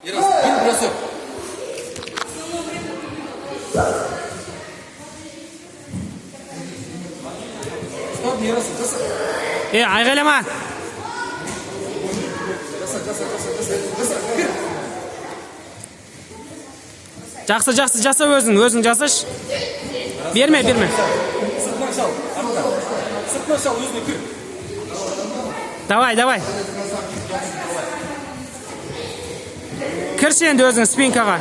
Бросок. Стоп, не бросок. Айғайлама. Жақсы жаса өзің жасаш. Берме. Сыртынан шал. Сыртынан шал, өзіне кір. Давай. Кірші енді өзің спинкаға.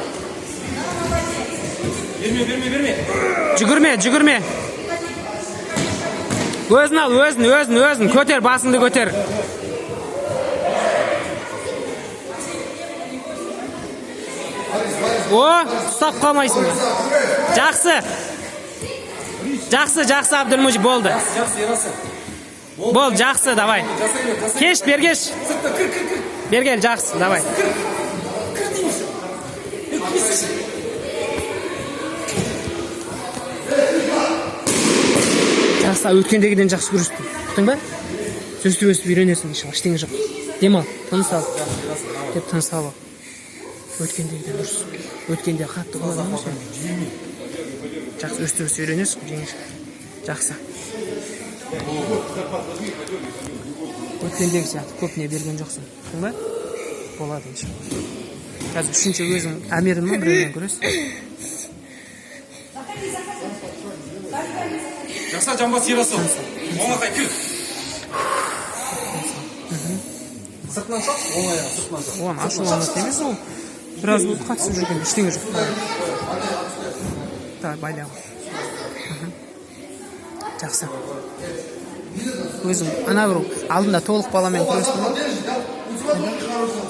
Берме. Жүгірме. Өзін ал, өзін. Көтер, басыңды көтер. Ұстап қалмайсың. Жақсы, Абдулмужиб, болды. Жақсы, ерасы. Бол, жақсы, давай. Кеш, бергеш. Сыртта, кір. Бергел, жақсы, давай. Кір дейміз. Жақсы, өткендегіден жақсы көрістің. Құттың ба? Сөстіп үйренесің, ештеңе жоқ. Демал, тыныс ал. Деп тыныс ал. Өткендегіден дұрыс. Өткенде қатты болады ма сен? Жақсы, өстіп үйренесің, жеңіш. Жақсы. Өткендегі сияқты көп не берген жоқсың. Құттың ба? Болады, иншалла. Қазір үшінші өзің әмерін ма біреуден көресің? Жақса, жамбас ерасы. Оңақай кір. Сыртынан шал, оңаяға, сыртынан шал. Оған ашуланады емес ол. Біраз болды қатысып жүрген, ештеңе жоқ. Давай, байлау. Жақсы. Өзің ана бір алдында толық баламен күрестің ба?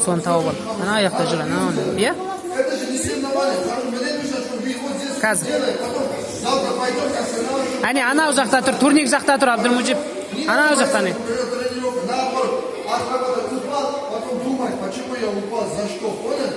Соны тауып ал. Ана аяқта жүр, ана. Иә? Қазір. Әне, анау жақта тұр, турник жақта тұр, Абдулмужиб. Анау жақта не? Потом думать, почему я упал, за что, понял?